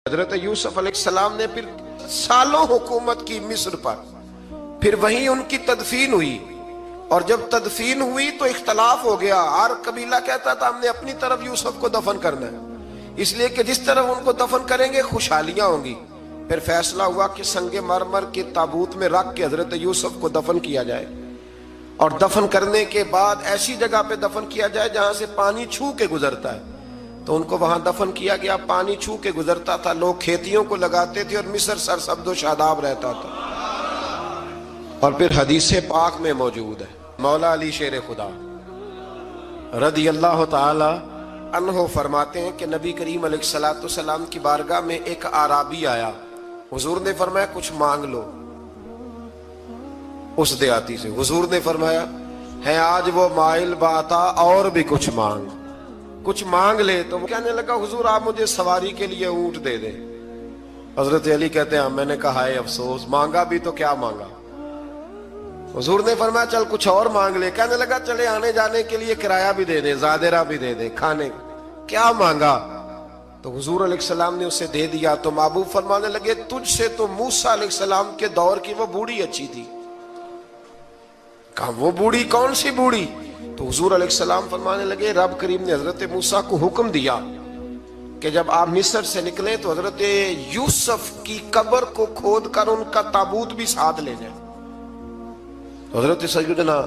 حضرت یوسف علیہ السلام نے پھر سالوں حکومت کی مصر پر، پھر وہیں ان کی تدفین ہوئی، اور جب تدفین ہوئی تو اختلاف ہو گیا۔ ہر قبیلہ کہتا تھا ہم نے اپنی طرف یوسف کو دفن کرنا ہے، اس لیے کہ جس طرف ان کو دفن کریں گے خوشحالیاں ہوں گی۔ پھر فیصلہ ہوا کہ سنگ مرمر کے تابوت میں رکھ کے حضرت یوسف کو دفن کیا جائے، اور دفن کرنے کے بعد ایسی جگہ پہ دفن کیا جائے جہاں سے پانی چھو کے گزرتا ہے۔ تو ان کو وہاں دفن کیا گیا، پانی چھو کے گزرتا تھا، لوگ کھیتیوں کو لگاتے تھے اور مصر سرسبز و شاداب رہتا تھا۔ اور پھر حدیث پاک میں موجود ہے، مولا علی شیر خدا رضی اللہ تعالی عنہ فرماتے ہیں کہ نبی کریم علیہ السلام کی بارگاہ میں ایک اعرابی آیا، حضور نے فرمایا کچھ مانگ لو۔ اس دیہاتی سے حضور نے فرمایا ہے آج وہ مائل باتا، اور بھی کچھ مانگ لے۔ تو وہ کہنے لگا حضور آپ مجھے سواری کے لیے اونٹ دے دیں۔ حضرت علی کہتے ہیں میں نے کہا ہے افسوس، مانگا بھی تو کیا مانگا۔ حضور نے فرمایا چل کچھ اور مانگ لے۔ کہنے لگا چلے آنے جانے کے لیے کرایہ بھی دے دے، زادرہ بھی دے دے، کھانے کیا مانگا۔ تو حضور علیہ السلام نے اسے دے دیا۔ تو محبوب فرمانے لگے تجھ سے تو موسیٰ علیہ السلام کے دور کی وہ بوڑھی اچھی تھی۔ کہا وہ بوڑھی کون سی بوڑھی؟ تو حضور علیہ السلام فرمانے لگے رب کریم نے حضرت موسیٰ کو حکم دیا کہ جب آپ مصر سے نکلیں تو حضرت یوسف کی قبر کو کھود کر ان کا تابوت بھی ساتھ لے جائیں۔ تو حضرت سیدنا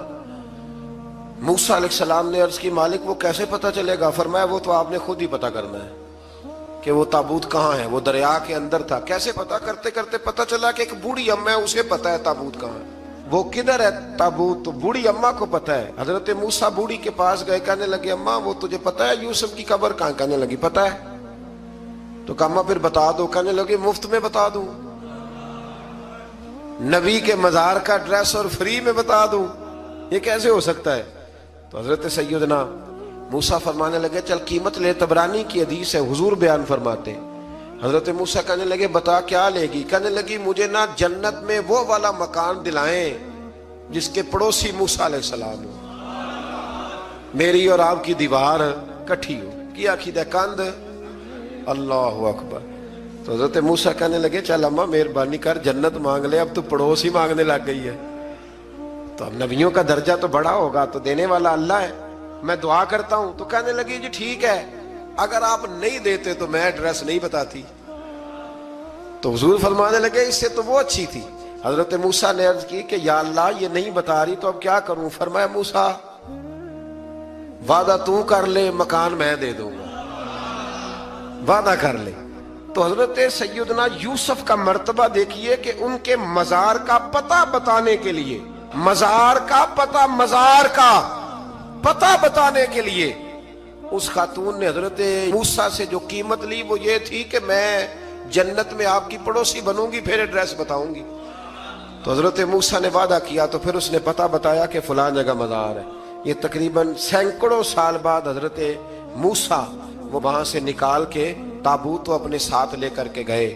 موسیٰ علیہ السلام نے عرض کی مالک وہ کیسے پتہ چلے گا؟ فرمایا وہ تو آپ نے خود ہی پتہ کرنا ہے کہ وہ تابوت کہاں ہے۔ وہ دریا کے اندر تھا، کیسے پتہ کرتے کرتے پتہ چلا کہ ایک بوڑھی اماں ہے، اسے پتہ ہے تابوت کہاں ہے، وہ کدھر ہے تابوت، تو بوڑھی اماں کو پتہ ہے۔ حضرت موسیٰ بوڑھی کے پاس گئے، کہنے لگے اماں وہ تجھے پتہ ہے یوسف کی قبر کہاں؟ کہنے لگی پتہ ہے۔ تو کہا اماں پھر بتا دو۔ کہنے لگے مفت میں بتا دوں، نبی کے مزار کا ڈریس اور فری میں بتا دوں، یہ کیسے ہو سکتا ہے؟ تو حضرت سیدنا موسیٰ فرمانے لگے چل قیمت لے، طبرانی کی حدیث ہے، حضور بیان فرماتے ہیں۔ حضرت موسیٰ کہنے لگے بتا کیا لے گی؟ کہنے لگی مجھے نا جنت میں وہ والا مکان دلائیں جس کے پڑوسی موسیٰ علیہ السلام ہو، میری اور آپ کی دیوار کٹھی ہو، کیا عقیدہ کند، اللہ اکبر۔ تو حضرت موسیٰ کہنے لگے چل اماں مہربانی کر جنت مانگ لے، اب تو پڑوس ہی مانگنے لگ گئی ہے، تو اب نبیوں کا درجہ تو بڑا ہوگا، تو دینے والا اللہ ہے، میں دعا کرتا ہوں۔ تو کہنے لگی جی ٹھیک ہے، اگر آپ نہیں دیتے تو میں ایڈریس نہیں بتاتی۔ تو حضور فرمانے لگے اس سے تو وہ اچھی تھی۔ حضرت موسیٰ نے عرض کی کہ یا اللہ یہ نہیں بتا رہی تو اب کیا کروں؟ فرمایا موسیٰ وعدہ تو کر لے، مکان میں دے دوں گا، وعدہ کر لے۔ تو حضرت سیدنا یوسف کا مرتبہ دیکھیے کہ ان کے مزار کا پتہ بتانے کے لیے، مزار کا پتہ بتانے کے لیے اس خاتون نے حضرت موسیٰ سے جو قیمت لی وہ یہ تھی کہ میں جنت میں آپ کی پڑوسی بنوں گی، پھر ایڈریس بتاؤں گی۔ تو حضرت موسیٰ نے وعدہ کیا، تو پھر اس نے پتہ بتایا کہ فلاں جگہ مزار ہے۔ یہ تقریباً سینکڑوں سال بعد حضرت موسیٰ وہ وہاں سے نکال کے تابوت اپنے ساتھ لے کر کے گئے۔